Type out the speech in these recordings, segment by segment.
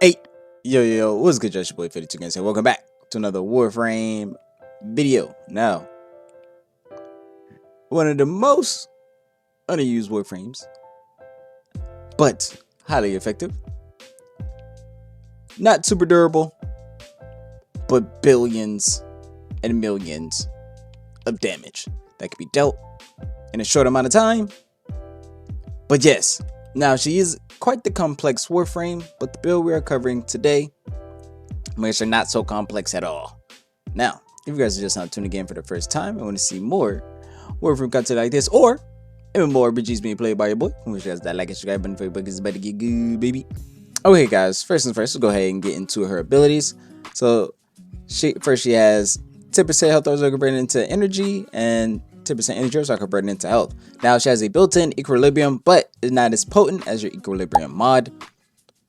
Hey, yo, what's good, Josh? Your boy 52 Games here. Welcome back to another Warframe video. Now, one of the most underused Warframes, but highly effective. Not super durable, but billions and millions of damage that can be dealt in a short amount of time. But yes, now she is quite the complex Warframe, but the build we are covering today makes her not so complex at all. Now, if you guys are just now tuning in for the first time and want to see more Warframe content like this, or even more RPGs being played by your boy, wish you guys that like and subscribe button for your boy because it's about to get good, baby. Okay, guys, first things first, let's go ahead and get into her abilities. So, she has 10% health also converted into energy, and 10% energy also converted into health. Now, she has a built-in equilibrium, but it's not as potent as your equilibrium mod.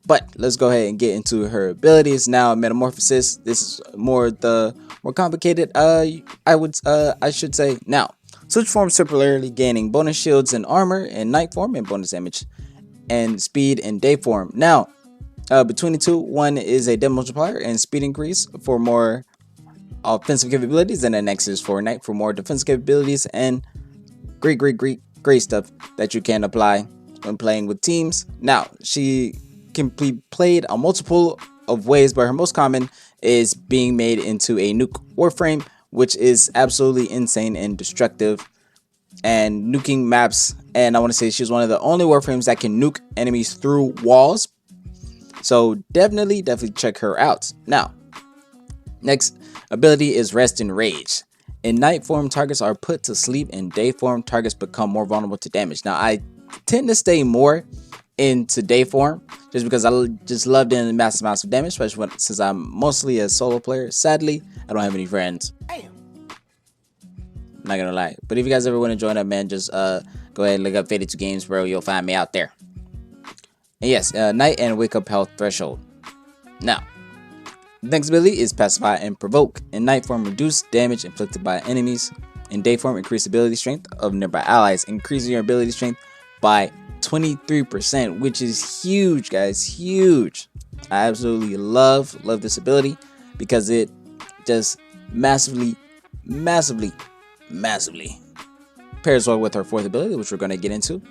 But let's go ahead and get into her abilities now. Metamorphosis. This is more complicated. I should say. Now, switch forms temporarily, gaining bonus shields and armor in night form and bonus damage and speed in day form. Now, between the two, one is a damage multiplier and speed increase for more offensive capabilities, and the next is for night for more defensive capabilities and great stuff that you can apply when playing with teams. Now, she can be played on multiple of ways, but her most common is being made into a NUKE Warframe, which is absolutely insane and destructive and nuking maps. And I want to say she's one of the only Warframes that can nuke enemies through walls, so definitely check her out. Now, next ability is Rest and Rage. In night form, targets are put to sleep. In day form, targets become more vulnerable to damage. Now, I tend to stay more into day form just because I just love doing massive amounts of damage, especially since I'm mostly a solo player. Sadly, I don't have any friends. Damn. I'm not gonna lie, but if you guys ever want to join up, man, just go ahead and look up 52 Games, bro. You'll find me out there. And yes, night and wake up health threshold. Now, the next ability is Pacify and Provoke. In night form, reduce damage inflicted by enemies. In day form, increase ability strength of nearby allies, increasing your ability strength by 23%, which is huge, guys. Huge. I absolutely love this ability because it just massively pairs well with her fourth ability, which we're going to get into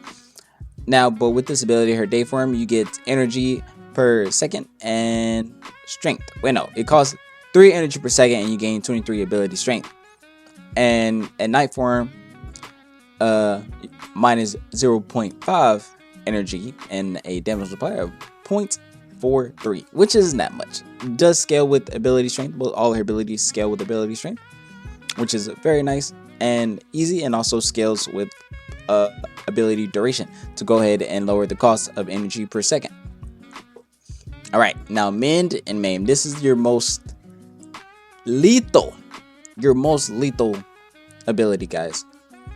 now. But with this ability, her day form, you get energy per second and strength. Wait, no, it costs 3 energy per second and you gain 23 ability strength. And at night form, minus 0.5 energy and a damage multiplier of 0.43, which isn't that much. It does scale with ability strength, but all her abilities scale with ability strength, which is very nice and easy, and also scales with ability duration to go ahead and lower the cost of energy per second. All right, now Mend and Maim. This is your most lethal ability, guys.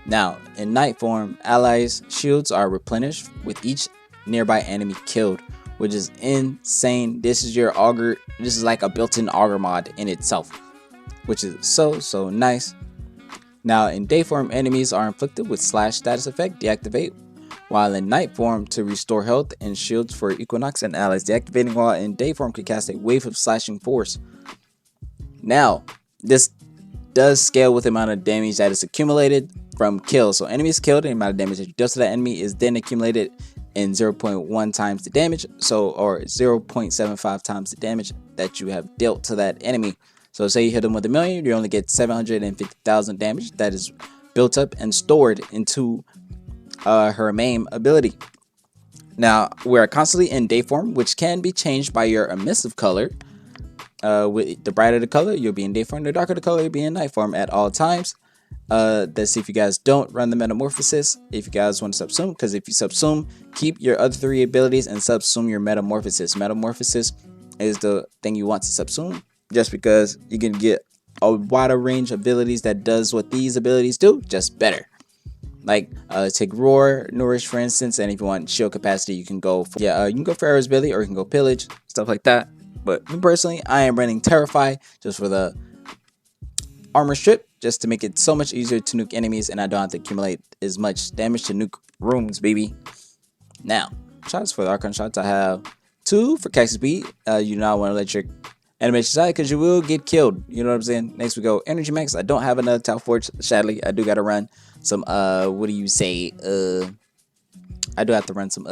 Now, in night form, allies' shields are replenished with each nearby enemy killed, which is insane. This is your auger. This is like a built-in auger mod in itself, which is so nice. Now, in day form, enemies are inflicted with slash status effect, deactivate, while in night form to restore health and shields for EQUINOX and allies. Deactivating while in day form can cast a wave of slashing force. Now, this does scale with the amount of damage that is accumulated from kills. So enemies killed, the amount of damage that you deal to that enemy is then accumulated in 0.1 times the damage, or 0.75 times the damage that you have dealt to that enemy. So say you hit them with 1,000,000, you only get 750,000 damage that is built up and stored into her main ability. Now, we are constantly in day form, which can be changed by your emissive color. With the brighter the color, you'll be in day form. The darker the color, you'll be in night form at all times. Let's see if you guys don't run the metamorphosis. If you guys want to subsume, because if you subsume, keep your other 3 abilities and subsume your metamorphosis. Metamorphosis is the thing you want to subsume, just because you can get a wider range of abilities that does what these abilities do, just better. Like take Roar, Nourish, for instance, and if you want shield capacity, you can go for, you can go for Arrow's Ability, or you can go Pillage, stuff like that. But me personally, I am running Terrify just for the armor strip, just to make it so much easier to nuke enemies, and I don't have to accumulate as much damage to nuke rooms, baby. Now, shots for the Archon shots, I have 2 for Cactus Speed. You do not want to let your animation slide because you will get killed. You know what I'm saying? Next we go Energy Max. I don't have another Tower Forge, sadly. I do gotta run some what do you say? I do have to run some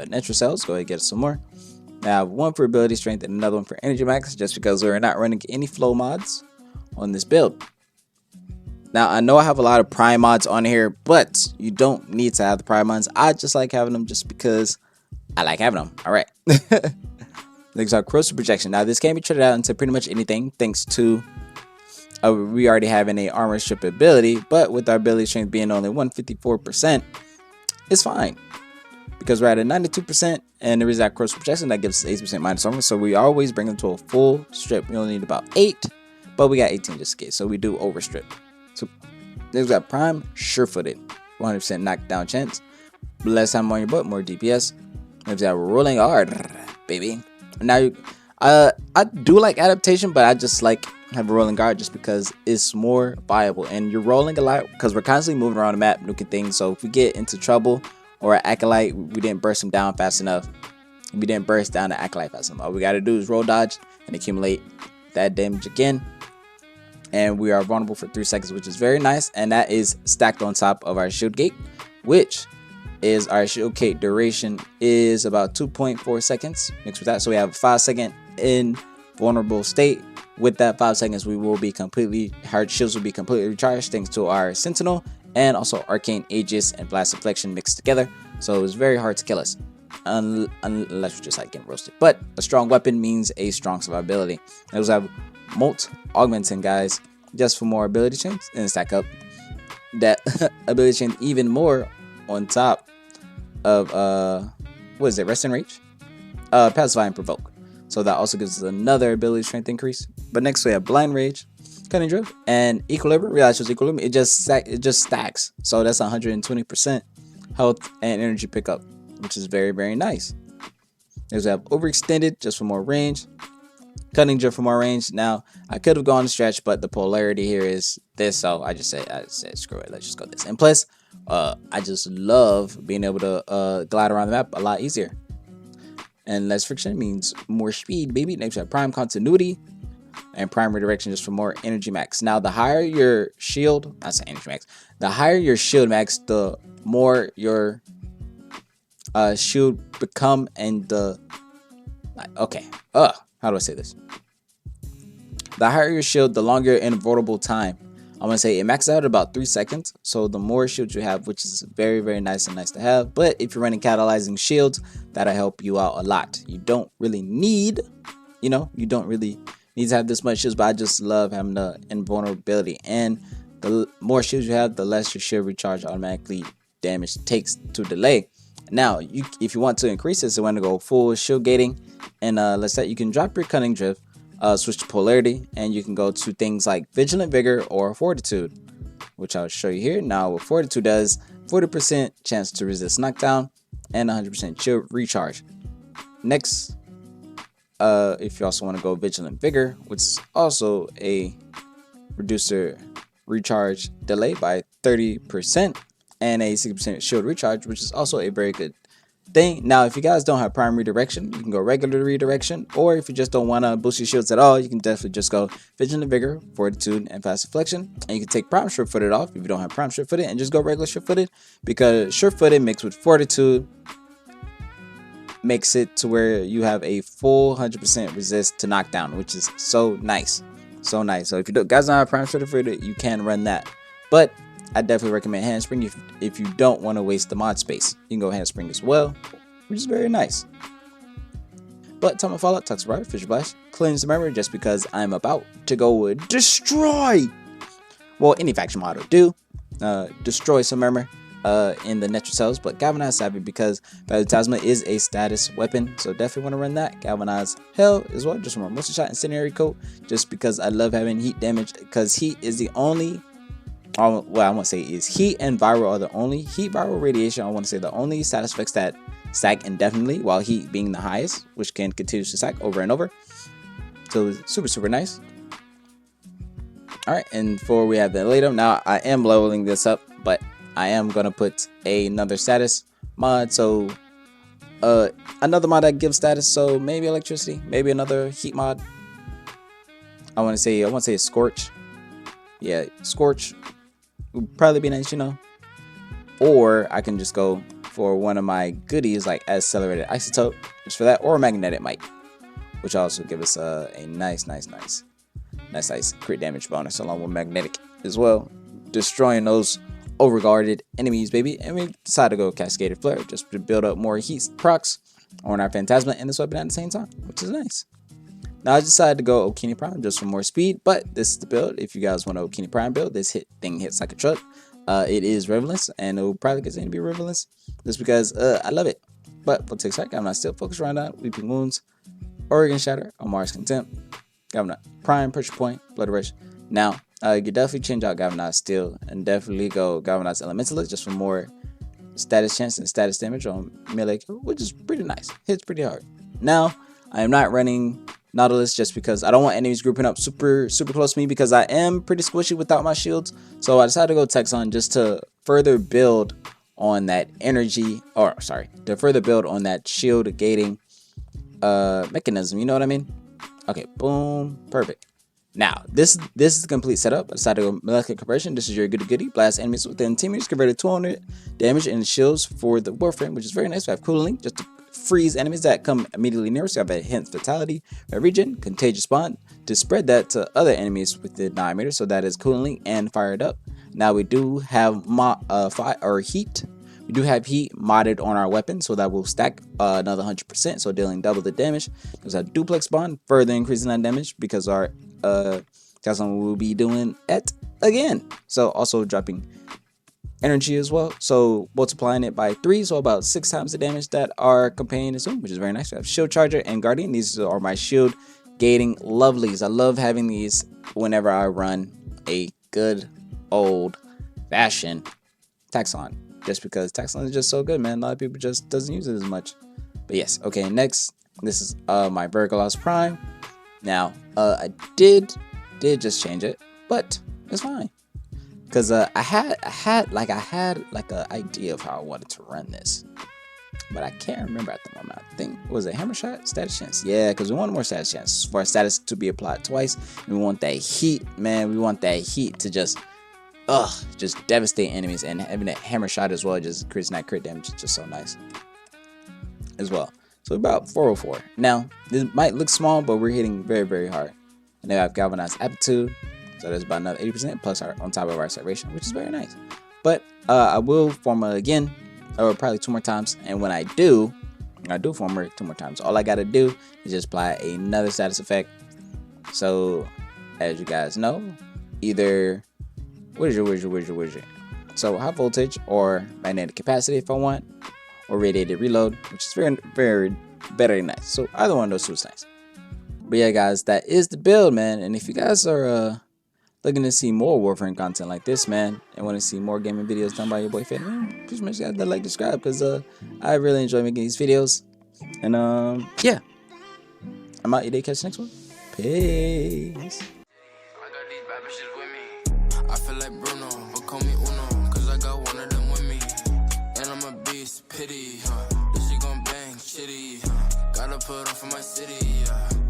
natural cells. Go ahead and get some more. Now I have one for ability strength and another one for energy max, just because we're not running any flow mods on this build. Now I know I have a lot of prime mods on here, but you don't need to have the prime mods. I just like having them just because I like having them. All right. Next are corrosive projection. Now this can be traded out into pretty much anything thanks to we already having a armor strip ability, but with our ability strength being only 154%, it's fine because we're at a 92%, and the reason that corrosive projection that gives us 8% minus armor, so we always bring them to a full strip. We only need about 8, but we got 18 just in case, so we do overstrip. So there's got prime sure-footed, 100% knockdown chance, less time on your butt, more DPS. There's got rolling hard, baby. Now I do like adaptation, but I just like have a rolling guard just because it's more viable, and you're rolling a lot because we're constantly moving around the map nuking things. So if we get into trouble or an acolyte, we didn't burst him down fast enough, we didn't burst down the acolyte fast enough, all we got to do is roll dodge and accumulate that damage again, and we are vulnerable for 3 seconds, which is very nice. And that is stacked on top of our shield gate, which is our shield gate duration is about 2.4 seconds mixed with that, so we have a 5-second invulnerable state. With that 5 seconds, we will be completely, our shields will be completely recharged thanks to our Sentinel and also Arcane Aegis and Blast Deflection mixed together. So it's very hard to kill us unless we're just like getting roasted. But a strong weapon means a strong survivability. I also have Molt Augmenting, guys, just for more ability chains and stack up that ability chain even more on top of what is it, Rest and Rage, Pacify and Provoke. So that also gives us another ability strength increase. But next we have Blind Rage, Cunning Drift, and Equilibrium. Realize it's Equilibrium. It just stacks. So that's 120% health and energy pickup, which is very, very nice. Next we have Overextended, just for more range. Cunning Drift for more range. Now I could have gone to stretch, but the polarity here is this, so I said screw it. Let's just go this. And plus, I just love being able to glide around the map a lot easier. And less friction means more speed, baby. Next we have Prime Continuity and Prime Redirection, just for more energy max. Now the higher your shield, I say energy max, the higher your shield max, the more your shield become, and the how do I say this? The higher your shield, the longer invulnerable time. I'm gonna say it maxes out at about 3 seconds. So the more shields you have, which is very, very nice and nice to have. But if you're running catalyzing shields, that'll help you out a lot. You don't really need, you don't really need to have this much shields, but I just love having the invulnerability. And the more shields you have, the less your shield recharge automatically damage takes to delay. Now, if you want to increase this, you want to go full shield gating, and let's say you can drop your Cunning Drift, switch to polarity, and you can go to things like Vigilant Vigor or Fortitude, which I'll show you here. Now what Fortitude does, 40% chance to resist knockdown and 100% shield recharge. Next, if you also want to go Vigilant Vigor, which is also a reducer recharge delay by 30% and a 60% shield recharge, which is also a very good thing. Now if you guys don't have prime redirection, you can go regular redirection, or if you just don't want to boost your shields at all, you can definitely just go Vigilant Vigor, Fortitude, and Fast Deflection, and you can take prime sure-footed off if you don't have prime sure-footed, and just go regular sure-footed, because sure-footed mixed with Fortitude makes it to where you have a full 100% resist to knockdown, which is so nice. So if you guys don't have prime sure-footed, you can run that. But I definitely recommend Handspring if you don't want to waste the mod space. You can go Handspring as well, which is very nice. But Time of Fallout, Toxic Riot, Fisher Blast, Cleanse the Memory, just because I'm about to go destroy, well, any faction mod will do, destroy some memory in the Netro cells, but Galvanize Savvy, because Phantasma is a status weapon, so definitely want to run that. Galvanize Hell as well, just for more multi-shot incendiary coat, just because I love having heat damage, because heat is the only, well, I want to say is heat and viral are the only, heat, viral, radiation, I want to say the only status effects that stack indefinitely, while heat being the highest, which can continue to stack over and over. So super nice. Alright, and for we have the Latum. Now I am leveling this up, but I am gonna put another status mod, so Another mod that gives status, so maybe electricity, maybe another heat mod. I want to say scorch. Yeah, scorch would probably be nice, you know. Or I can just go for one of my goodies like accelerated isotope, just for that, or magnetic might, which also give us a nice crit damage bonus along with magnetic as well, destroying those overguarded enemies, baby. And we decided to go cascaded flare just to build up more heat procs on our phantasma and this weapon at the same time, which is nice. Now I decided to go Okini Prime just for more speed, but this is the build. If you guys want an Okini Prime build, this thing hits like a truck. It is riverless, and it will probably continue to be riverless just because I love it. But we'll take a second. I'm not still focused right now. Weeping Wounds, Oregon Shatter, Omar's Contempt, Galvanize Prime, Pressure Point, Blood Rush. Now, you can definitely change out Galvanize Steel and definitely go Galvanize Elementalist just for more status chance and status damage on melee, which is pretty nice. Hits pretty hard. Now, I am not running Nautilus just because I don't want enemies grouping up super close to me because I am pretty squishy without my shields. So I decided to go Texon just to further build on that energy, or sorry, to further build on that shield gating mechanism, you know what I mean? Okay, boom, perfect. Now, this is the complete setup. I decided to go molecular compression. This is your goody. Blast enemies within 10 meters, converted 200 damage and shields for the Warframe, which is very nice. We have cooling just to freeze enemies that come immediately near us. So I have a hint fatality, a regen, contagious bond to spread that to other enemies within 9 meters. So that is cooling and fired up. Now we do have heat. We do have heat modded on our weapon, so that will stack another 100%, so dealing double the damage. There's a duplex bond, further increasing that damage because our that's what we'll be doing it again. So also dropping energy as well, so multiplying it by 3, so about 6 times the damage that our companion is doing, which is very nice. We have shield charger and guardian. These are my shield gating lovelies. I love having these whenever I run a good old fashioned Taxon, just because Taxon is just so good, man. A lot of people just doesn't use it as much. But yes, okay, next, this is my Virgolos Prime. Now I did just change it, but it's fine because I had like an idea of how I wanted to run this, but I can't remember at the moment. I think, was it hammer shot, status chance? Yeah, because we want more status chance for our status to be applied twice. We want that heat, man. We want that heat to just devastate enemies, and having that hammer shot as well just creates that crit damage. It's just so nice as well. So about 404. Now this might look small, but we're hitting very hard. And then we have galvanized aptitude, so there's about another 80% plus on top of our acceleration, which is very nice. But I will formula again, or probably 2 more times. And when I do formula 2 more times, all I gotta do is just apply another status effect. So as you guys know, either where's your so high voltage or magnetic capacity if I want, or radiated reload, which is very better nice. So either one of those two is nice. But yeah, guys, that is the build, man. And if you guys are looking to see more Warframe content like this, man, and want to see more gaming videos done by your boy Fed, man, please make sure you guys like, subscribe, because I really enjoy making these videos. And yeah, I'm out. Your day. Catch you next one. Peace. I feel like Bruno, but call me Uno, cause I got one of them with me. And I'm a beast, pity, this shit gon' bang, shitty, gotta put on for my city,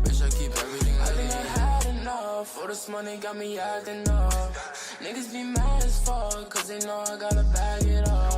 bitch, I keep everything I think I had enough, all this money got me acting up. Niggas be mad as fuck, cause they know I gotta bag it up.